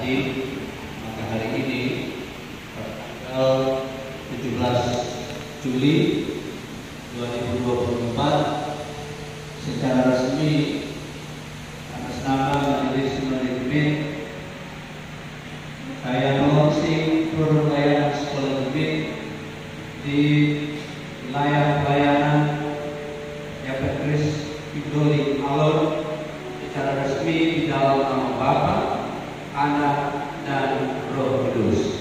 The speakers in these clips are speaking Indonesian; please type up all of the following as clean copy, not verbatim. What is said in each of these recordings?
kasih, maka hari ini tanggal 17 Juli 2024 secara resmi atas nama Majelis Manajemen saya melaunching program layanan sekolah lebih di wilayah pelayanan Yapen Kris Pindoli Alor secara resmi di dalam nama Bapa, Anak, dan Roh Kudus.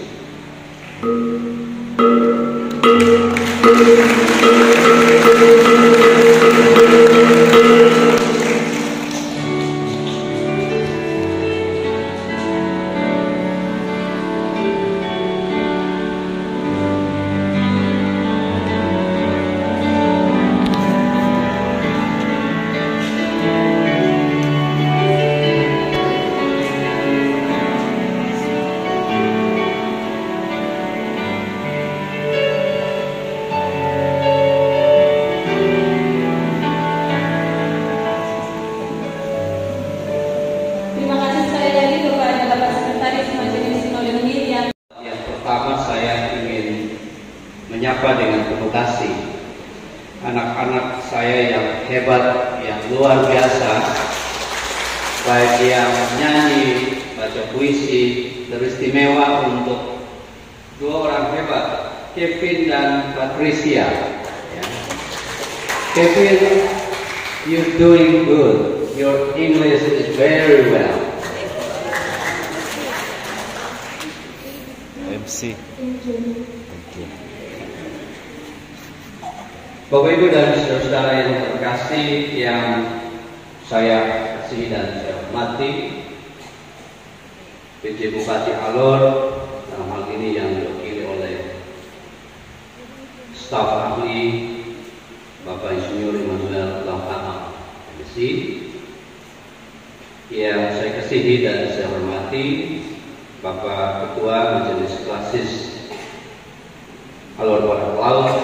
Menyapa dengan penuh kasih anak-anak saya yang hebat, yang luar biasa, baik yang nyanyi, baca puisi, teristimewa untuk dua orang hebat, Kevin dan Patricia. Kevin, you're doing good. Your English is very well. MC. Bapak Ibu dan saudara-saudara yang terkasih, yang saya kasih dan saya hormati, PJ Bupati Alor dalam hal ini yang diwakili oleh staf ahli Bapak Insinyur Immanuel Lamhana MSc, yang saya kasihi dan saya hormati Bapak Ketua Majelis Klasis Alor Barat Laut,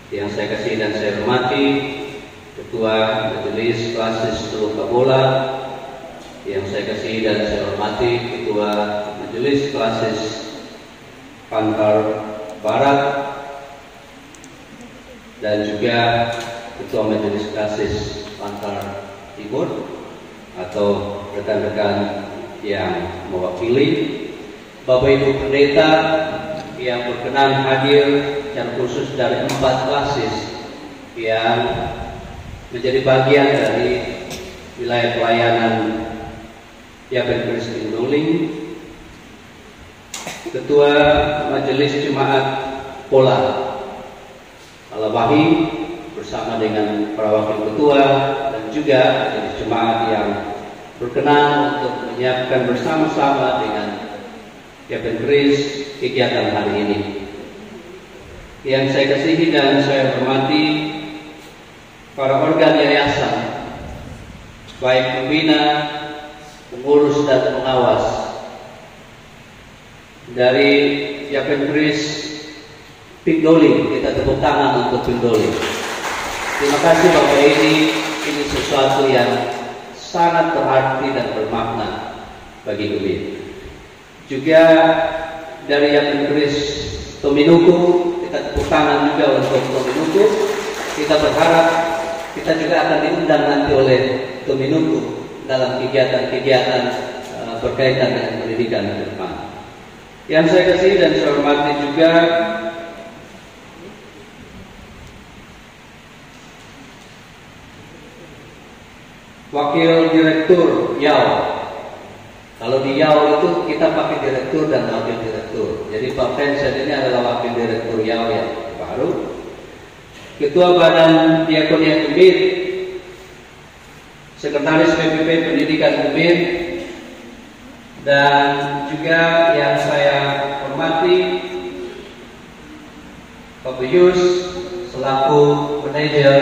yang saya kasih dan saya hormati Ketua Majelis Klasis Teluk Kabola, yang saya kasih dan saya hormati Ketua Majelis Klasis Pantar Barat, dan juga Ketua Majelis Klasis Pantar Timur atau rekan-rekan yang mewakili, Bapak Ibu Pendeta yang berkenan hadir secara khusus dari 4 klasis yang menjadi bagian dari wilayah pelayanan Yapen Kris Pindoli, Ketua Majelis Jemaat Pola Alabahi bersama dengan para wakil ketua, dan juga majelis jemaat yang berkenan untuk menyiapkan bersama-sama dengan Yapen Kris kegiatan hari ini. Yang saya kasihi dan saya hormati para organ yayasan, baik pembina, pengurus, dan pengawas dari Yapen Kris Pindoli. Kita tepuk tangan untuk Pindoli. Terima kasih Bapak, ini sesuatu yang sangat berarti dan bermakna bagi kami. Juga dari Yapen Kris Tominuku, kita tepuk tangan juga untuk Tominuku. Kita berharap kita juga akan diundang nanti oleh Tominuku dalam kegiatan-kegiatan berkaitan dengan pendidikan ke depan. Yang saya kasih dan saya hormati juga Wakil Direktur YAO. Kalau di YAO itu kita pakai direktur dan wakil direktur. Jadi Pak Vincent ini adalah wakil direktur YAO yang baru. Ketua Badan Diakonia Kemir, Sekretaris PPP Pendidikan Kemir, dan juga yang saya hormati Pak Yus selaku manajer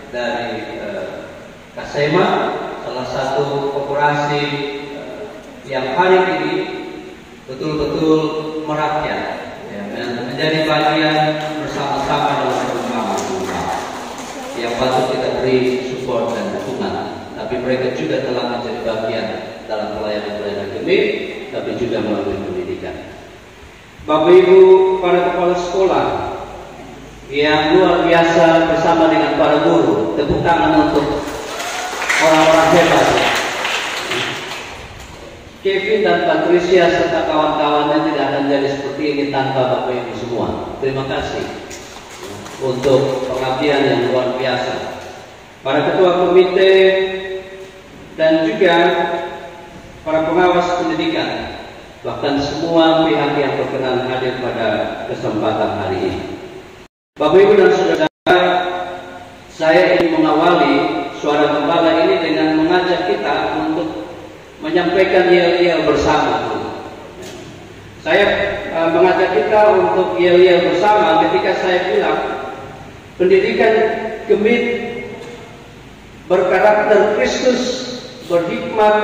dari Kasema, salah satu koperasi yang hari ini betul-betul merakyat, ya, menjadi bagian bersama-sama dalam perkembangan yang patut kita beri support dan dukungan. Tapi mereka juga telah menjadi bagian gemit, tapi juga melalui pendidikan. Bapak Ibu, para kepala sekolah yang luar biasa bersama dengan para guru, tepuk tangan untuk orang-orang hebat. Kevin dan Patricia serta kawan-kawannya tidak akan jadi seperti ini tanpa Bapak Ibu semua. Terima kasih untuk pengabdian yang luar biasa. Para ketua komite dan juga para pengawas pendidikan, bahkan semua pihak yang berkenan hadir pada kesempatan hari ini. Bapak Ibu dan Saudara, saya ingin mengawali suara gembala ini dengan mengajak kita untuk menyampaikan yel-yel bersama. Saya mengajak kita untuk yel-yel bersama ketika saya bilang pendidikan gemit berkarakter Kristus, berhikmat,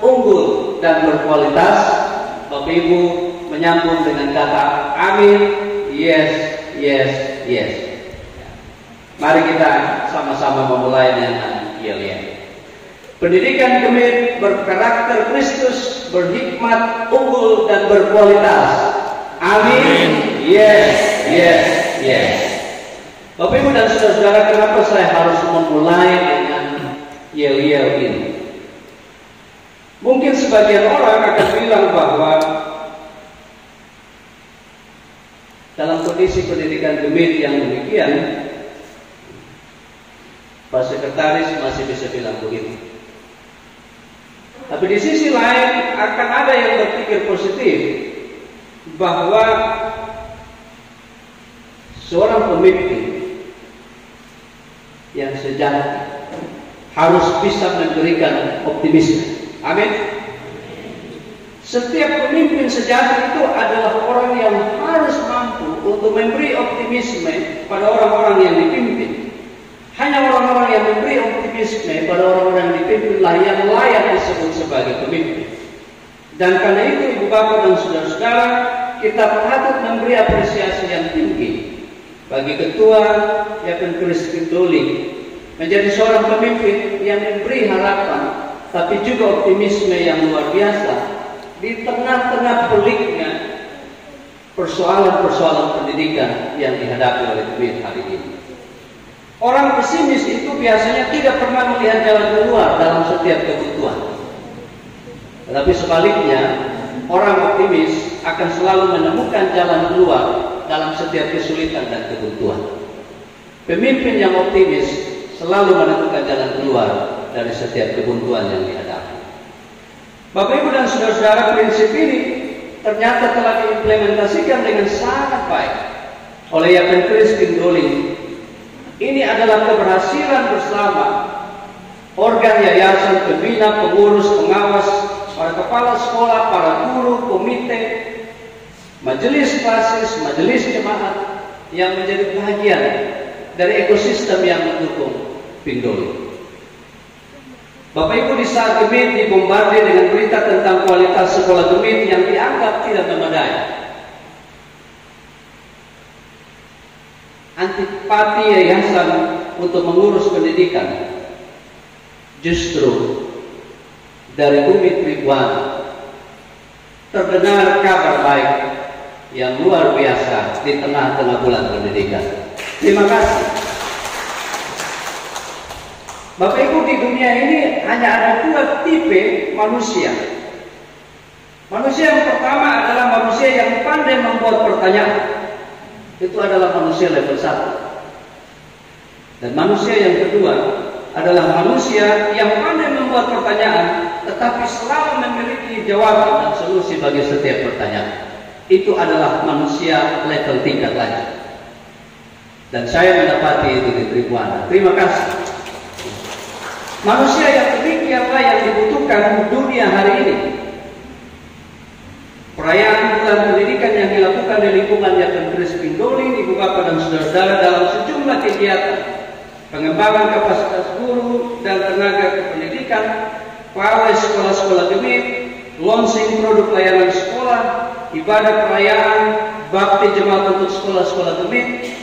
unggul, dan berkualitas. Bapak Ibu menyambung dengan kata amin, yes, yes, yes. Mari kita sama-sama memulai dengan yel-yel. Pendidikan gemit berkarakter Kristus, berhikmat, unggul, dan berkualitas. Amin, yes, yes, yes. Bapak Ibu dan Saudara-saudara, kenapa saya harus memulai dengan yel-yel ini? Mungkin sebagian orang akan bilang bahwa dalam kondisi pendidikan gemit yang demikian, Pak Sekretaris masih bisa bilang begitu. Tapi di sisi lain akan ada yang berpikir positif bahwa seorang pemimpin yang sejati harus bisa memberikan optimisme. Amin. Setiap pemimpin sejati itu adalah orang yang harus mampu untuk memberi optimisme pada orang-orang yang dipimpin. Hanya orang-orang yang memberi optimisme pada orang-orang yang dipimpinlah yang layak disebut sebagai pemimpin. Dan karena itu Ibu Bapak dan Saudara-saudara, kita patut memberi apresiasi yang tinggi bagi Ketua Yapen Christine Doli menjadi seorang pemimpin yang memberi harapan, tapi juga optimisme yang luar biasa di tengah-tengah peliknya persoalan-persoalan pendidikan yang dihadapi oleh gemit hari ini. Orang pesimis itu biasanya tidak pernah melihat jalan keluar dalam setiap kebutuhan. Tetapi sebaliknya, orang optimis akan selalu menemukan jalan keluar dalam setiap kesulitan dan kebutuhan. Pemimpin yang optimis selalu menemukan jalan keluar dari setiap kebuntuan yang dihadapi. Bapak Ibu dan Saudara-saudara, prinsip ini ternyata telah diimplementasikan dengan sangat baik oleh Yapen Christine Doli. Ini adalah keberhasilan bersama organ yayasan, pembina, pengurus, pengawas, para kepala sekolah, para guru, komite, majelis klasis, majelis jemaat yang menjadi bagian dari ekosistem yang mendukung Pindoli. Bapak Ibu, di saat gemit dibombardir dengan berita tentang kualitas sekolah gemit yang dianggap tidak memadai, antipati yayasan untuk mengurus pendidikan justru dari bumi Ridwan terdengar kabar baik yang luar biasa di tengah-tengah bulan pendidikan. Terima kasih. Bapak Ibu, di dunia ini hanya ada dua tipe manusia. Manusia yang pertama adalah manusia yang pandai membuat pertanyaan. Itu adalah manusia level 1. Dan manusia yang kedua adalah manusia yang pandai membuat pertanyaan, tetapi selalu memiliki jawaban dan solusi bagi setiap pertanyaan. Itu adalah manusia level tingkat lagi. Dan saya mendapati itu di Tribuana. Terima kasih. Manusia yang demikianlah yang dibutuhkan dunia hari ini. Perayaan bulan pendidikan yang dilakukan di lingkungan Yapen Christine Doli, Ibu Bapak dan Saudara-saudara, dalam sejumlah kegiatan pengembangan kapasitas guru dan tenaga kependidikan, pawai sekolah-sekolah gemit, launching produk layanan sekolah, ibadah perayaan, bakti jemaat untuk sekolah-sekolah gemit.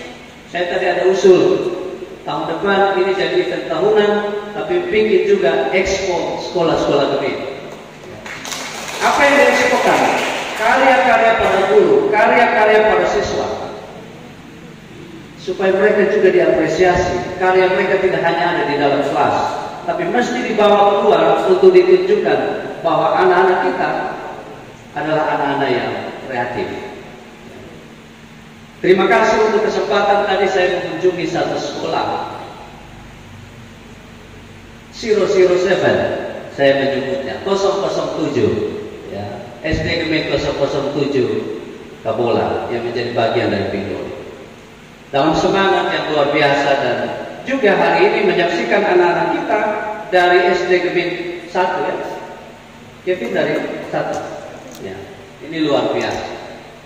Saya tadi ada usul tahun depan ini jadi event tahunan, tapi bikin juga expo sekolah-sekolah gemit. Apa yang karya-karya para siswa, supaya mereka juga diapresiasi. Karya mereka tidak hanya ada di dalam kelas, tapi mesti dibawa keluar untuk ditunjukkan bahwa anak-anak kita adalah anak-anak yang kreatif. Terima kasih untuk kesempatan tadi saya mengunjungi satu sekolah 007, saya menyebutnya 007, ya, SD Gemit 007 Kabola yang menjadi bagian dari Pindoli. Dalam semangat yang luar biasa, dan juga hari ini menyaksikan anak-anak kita dari SD Gemit 1, ya, Kevin dari 1, ya, ini luar biasa.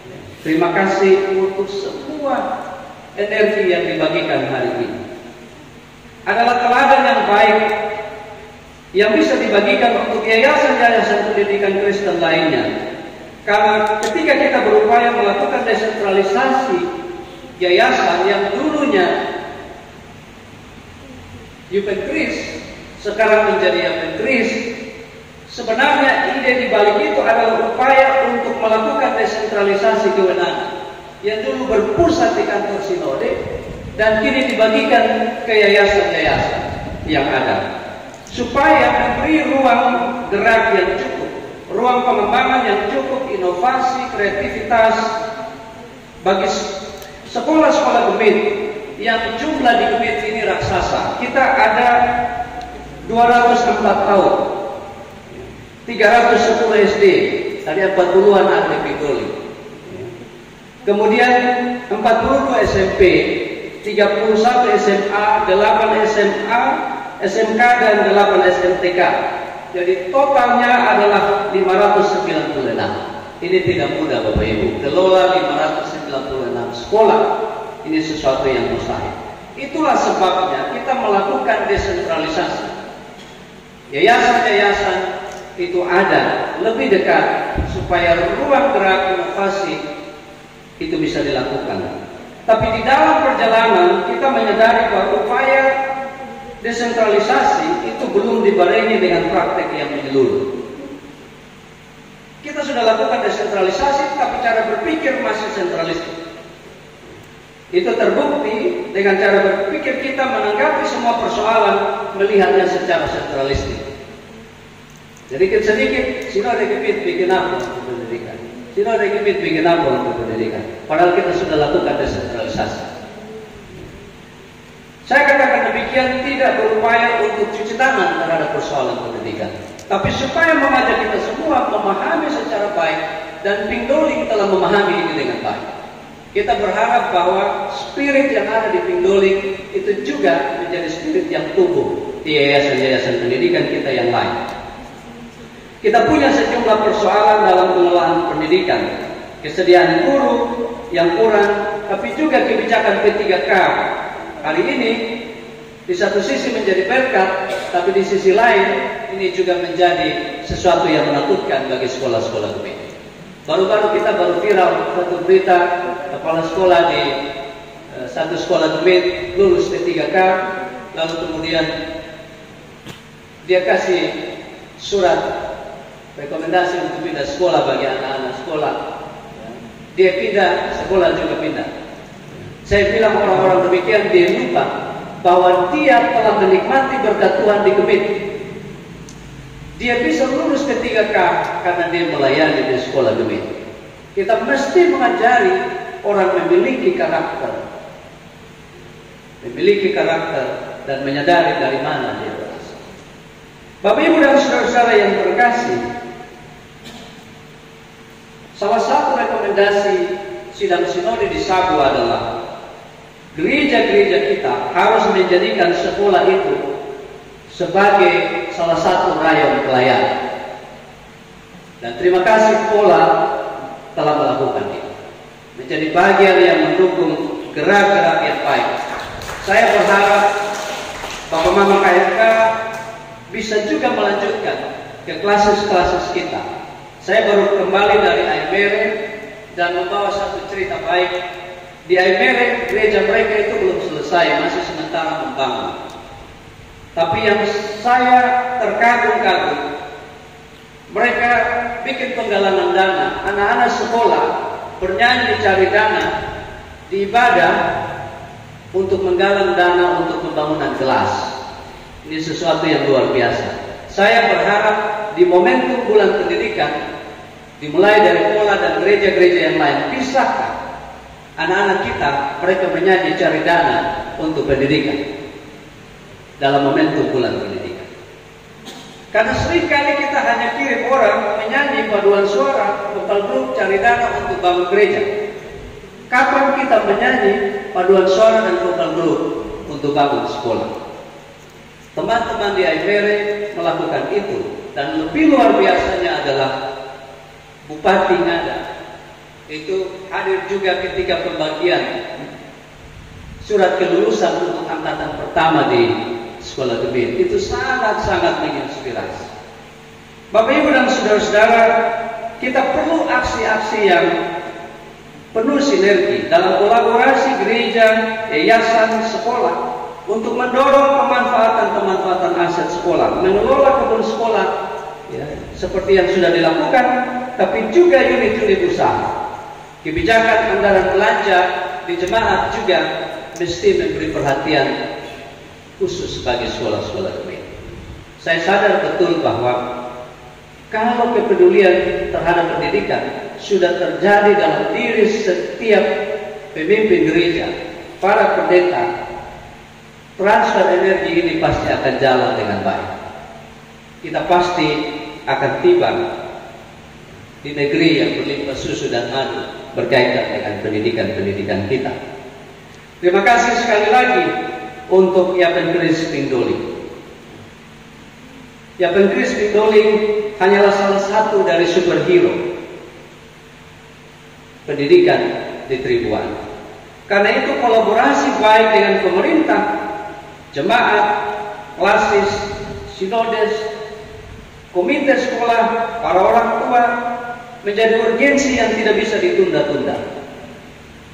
Ya. Terima kasih untuk semua energi yang dibagikan hari ini. Adalah teladan yang baik yang bisa dibagikan untuk yayasan-yayasan pendidikan Kristen lainnya. Karena ketika kita berupaya melakukan desentralisasi yayasan yang dulunya Juvenkris sekarang menjadi Juvenkris, sebenarnya ide di balik itu adalah upaya untuk melakukan desentralisasi kewenangan yang dulu berpusat di kantor sinode dan kini dibagikan ke yayasan-yayasan yang ada, supaya memberi ruang gerak yang cukup, ruang pengembangan yang cukup, inovasi, kreativitas bagi sekolah-sekolah Gemit yang jumlah di Gemit ini raksasa. Kita ada 204 tahun, 310 SD, tadi 40-an ada Pindoli, kemudian 42 SMP, 31 SMA, 8 SMA, SMK dan 8 SMTK. Jadi totalnya adalah 596. Ini tidak mudah Bapak Ibu. Kelola 596 sekolah. Ini sesuatu yang mustahil. Itulah sebabnya kita melakukan desentralisasi. Yayasan-yayasan itu ada lebih dekat supaya ruang gerak inovasi itu bisa dilakukan. Tapi di dalam perjalanan kita menyadari bahwa upaya desentralisasi itu belum dibarengi dengan praktek yang menyeluruh. Kita sudah lakukan desentralisasi, tapi cara berpikir masih sentralistik. Itu terbukti dengan cara berpikir kita menanggapi semua persoalan melihatnya secara sentralistik. Sedikit-sedikit, sinode Gemit bikin apa untuk pendidikan? Sinode Gemit bikin apa untuk pendidikan? Padahal kita sudah lakukan desentralisasi. Saya katakan demikian tidak berupaya untuk cuci tangan terhadap persoalan pendidikan, tapi supaya mengajak kita semua memahami secara baik, dan Pindoli telah memahami ini dengan baik. Kita berharap bahwa spirit yang ada di Pindoli itu juga menjadi spirit yang tumbuh di yayasan-yayasan pendidikan kita yang lain. Kita punya sejumlah persoalan dalam pengelolaan pendidikan, kesediaan guru yang kurang, tapi juga kebijakan P3K hari ini di satu sisi menjadi berkat, tapi di sisi lain ini juga menjadi sesuatu yang menakutkan bagi sekolah-sekolah Gemit. Baru-baru kita viral satu berita kepala sekolah di satu sekolah Gemit lulus P3K, lalu kemudian dia kasih surat rekomendasi untuk pindah sekolah bagi anak-anak sekolah. Dia pindah, sekolah juga pindah. Saya bilang orang-orang demikian dia lupa bahwa dia telah menikmati berkat Tuhan di Gemit. Dia bisa lulus P3K karena dia melayani di sekolah Gemit. Kita mesti mengajari orang memiliki karakter, dan menyadari dari mana dia berasal. Bapak Ibu dan saudara-saudara yang terkasih, salah satu rekomendasi sidang sinode di Sabu adalah gereja-gereja kita harus menjadikan sekolah itu sebagai salah satu rayon pelayanan. Dan terima kasih Pola telah melakukan itu. Menjadi bagian yang mendukung gerak-gerak yang baik. Saya berharap Bapak Mama KFK bisa juga melanjutkan ke klasis-klasis kita. Saya baru kembali dari Aimere dan membawa satu cerita baik. Di Aimere, gereja mereka itu belum selesai, masih sementara membangun. Tapi yang saya terkagum-kagum, mereka bikin penggalangan dana, anak-anak sekolah bernyanyi cari dana di ibadah untuk menggalang dana untuk pembangunan kelas. Ini sesuatu yang luar biasa. Saya berharap di momentum bulan pendidikan, dimulai dari Pola dan gereja-gereja yang lain, pisahkan anak-anak kita, mereka menyanyi cari dana untuk pendidikan dalam momentum bulan pendidikan. Karena seringkali kita hanya kirim orang menyanyi paduan suara, vokal grup cari dana untuk bangun gereja. Kapan kita menyanyi paduan suara dan vokal grup untuk bangun sekolah? Teman-teman di IPRE melakukan itu, dan lebih luar biasanya adalah Bupati Ngada itu hadir juga ketika pembagian surat kelulusan untuk angkatan pertama di Sekolah Gemit. Itu sangat-sangat menginspirasi. Bapak Ibu dan saudara-saudara, kita perlu aksi-aksi yang penuh sinergi dalam kolaborasi gereja, yayasan, sekolah untuk mendorong pemanfaatan aset sekolah, mengelola kebun sekolah ya, seperti yang sudah dilakukan, tapi juga unit-unit usaha. Kebijakan anggaran belanja di jemaat juga mesti memberi perhatian khusus bagi sekolah-sekolah gemit. Saya sadar betul bahwa kalau kepedulian terhadap pendidikan sudah terjadi dalam diri setiap pemimpin gereja, para pendeta, transfer energi ini pasti akan jalan dengan baik. Kita pasti akan tiba di negeri yang berlimpah susu dan madu berkaitan dengan pendidikan-pendidikan kita. Terima kasih sekali lagi untuk Yapen Kris Pindoli. Yapen Kris Pindoli hanyalah salah satu dari superhero pendidikan di Tribuan. Karena itu kolaborasi baik dengan pemerintah, jemaat, klasis, sinodes, komite sekolah, para orang tua menjadi urgensi yang tidak bisa ditunda-tunda.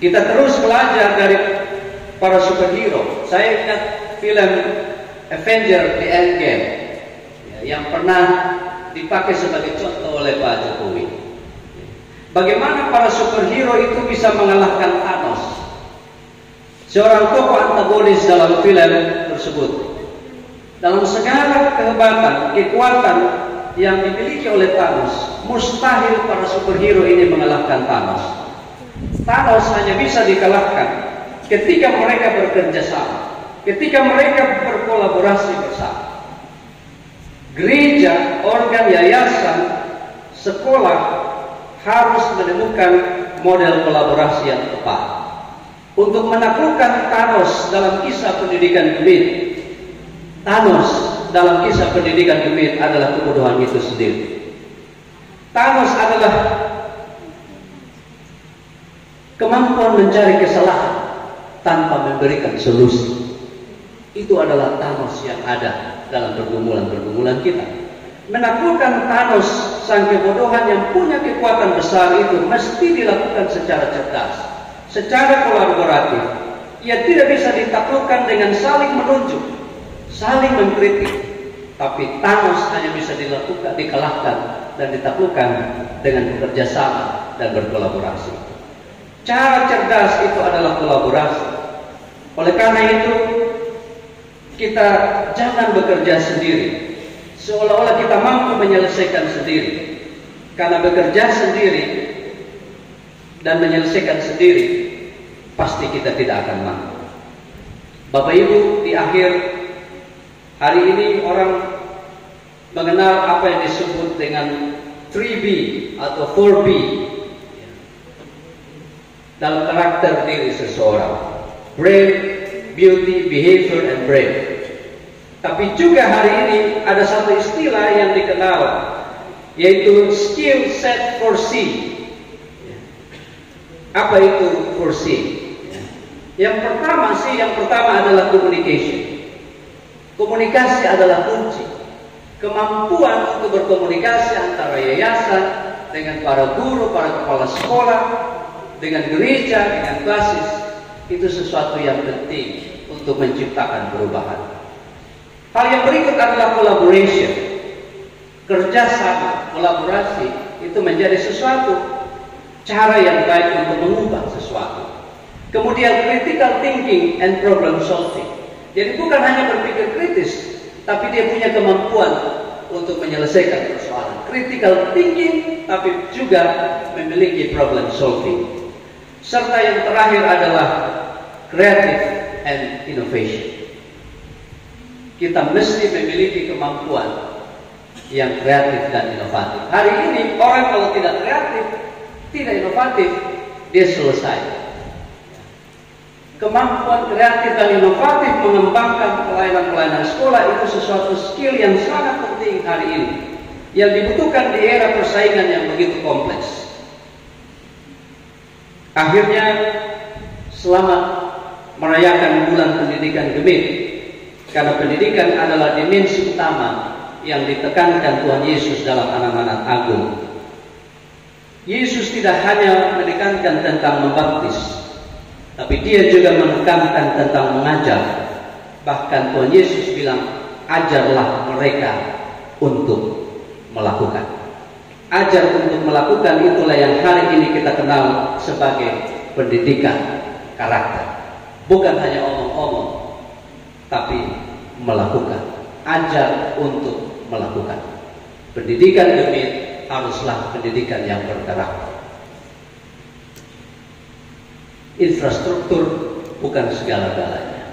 Kita terus belajar dari para superhero. Saya ingat film Avenger The Endgame yang pernah dipakai sebagai contoh oleh Pak Jokowi. Bagaimana para superhero itu bisa mengalahkan Thanos, seorang tokoh antagonis dalam film tersebut. Dalam segala kehebatan, kekuatan yang dimiliki oleh Thanos, mustahil para superhero ini mengalahkan Thanos. Thanos hanya bisa dikalahkan ketika mereka bekerja sama, ketika mereka berkolaborasi bersama. Gereja, organ yayasan, sekolah harus menemukan model kolaborasi yang tepat untuk menaklukkan Thanos dalam kisah pendidikan Gemit. Thanos dalam kisah pendidikan Gemit adalah kebodohan itu sendiri. Thanos adalah kemampuan mencari kesalahan tanpa memberikan solusi. Itu adalah Thanos yang ada dalam pergumulan-pergumulan kita. Menaklukkan Thanos, sang kebodohan yang punya kekuatan besar itu, mesti dilakukan secara cerdas, secara kolaboratif. Ia tidak bisa ditaklukkan dengan saling menunjuk, saling mengkritik. Tapi Thanos hanya bisa dikalahkan dan ditaklukkan dengan bekerja sama dan berkolaborasi. Cara cerdas itu adalah kolaborasi. Oleh karena itu, kita jangan bekerja sendiri, seolah-olah kita mampu menyelesaikan sendiri. Karena bekerja sendiri dan menyelesaikan sendiri, pasti kita tidak akan mampu. Bapak Ibu, di akhir hari ini orang mengenal apa yang disebut dengan 3B atau 4B dalam karakter diri seseorang: brave, beauty, behavior, and brave. Tapi juga hari ini ada satu istilah yang dikenal, yaitu skill set for C. Apa itu for C? Yang pertama adalah communication. Komunikasi adalah kunci. Kemampuan untuk berkomunikasi antara yayasan dengan para guru, para kepala sekolah, dengan gereja, dengan klasis, itu sesuatu yang penting untuk menciptakan perubahan. Hal yang berikut adalah collaboration. Kerjasama, kolaborasi itu menjadi sesuatu cara yang baik untuk mengubah sesuatu. Kemudian critical thinking and problem solving. Jadi bukan hanya berpikir kritis, tapi dia punya kemampuan untuk menyelesaikan persoalan. Critical thinking, tapi juga memiliki problem solving. Serta yang terakhir adalah creative and innovation. Kita mesti memiliki kemampuan yang kreatif dan inovatif. Hari ini orang kalau tidak kreatif, tidak inovatif, dia selesai. Kemampuan kreatif dan inovatif mengembangkan pelayanan-pelayanan sekolah itu sesuatu skill yang sangat penting hari ini, yang dibutuhkan di era persaingan yang begitu kompleks. Akhirnya, selamat merayakan bulan pendidikan Gemit, karena pendidikan adalah dimensi utama yang ditekankan Tuhan Yesus dalam anak-anak agung. Yesus tidak hanya menekankan tentang membaptis, tapi dia juga menekankan tentang mengajar. Bahkan Tuhan Yesus bilang, ajarlah mereka untuk melakukan. Ajar untuk melakukan, itulah yang hari ini kita kenal sebagai pendidikan karakter. Bukan hanya omong-omong, tapi melakukan. Ajar untuk melakukan. Pendidikan Gemit haruslah pendidikan yang berkarakter. Infrastruktur bukan segala-galanya,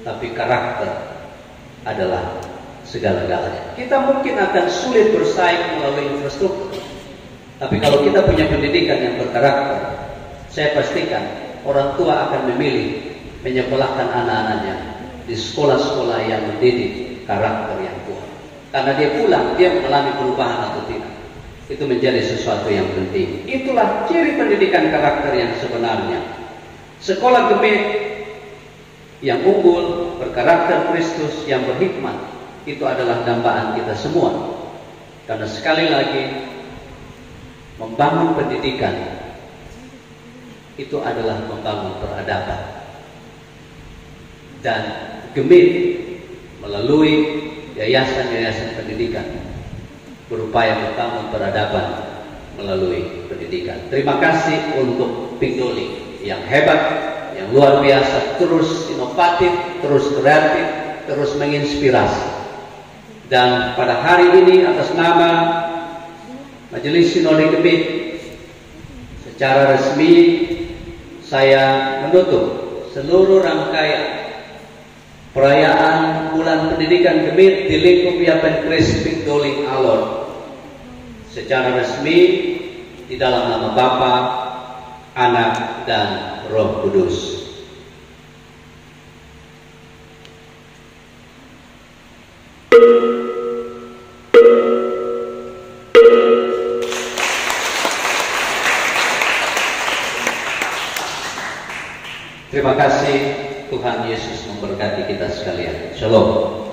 tapi karakter adalah segala-galanya. Kita mungkin akan sulit bersaing melalui infrastruktur, tapi kalau kita punya pendidikan yang berkarakter, saya pastikan orang tua akan memilih menyekolahkan anak-anaknya di sekolah-sekolah yang mendidik karakter yang kuat. Karena dia pulang, dia mengalami perubahan atau tidak. Itu menjadi sesuatu yang penting. Itulah ciri pendidikan karakter yang sebenarnya. Sekolah Gemit yang unggul, berkarakter Kristus, yang berhikmat, itu adalah dambaan kita semua. Karena sekali lagi, membangun pendidikan itu adalah membangun peradaban. Dan Gemit melalui yayasan-yayasan pendidikan berupaya membangun peradaban melalui pendidikan. Terima kasih untuk Pink Dolly yang hebat, yang luar biasa, terus inovatif, terus kreatif, terus menginspirasi. Dan pada hari ini atas nama Majelis Sinode Gemit, secara resmi saya menutup seluruh rangkaian perayaan Bulan Pendidikan Gemit di lingkup Yapen Kris Pink Dolly Alor secara resmi di dalam nama Bapa, Anak, dan Roh Kudus. Terima kasih. Tuhan Yesus memberkati kita sekalian. Shalom.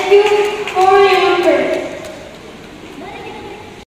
Thank you for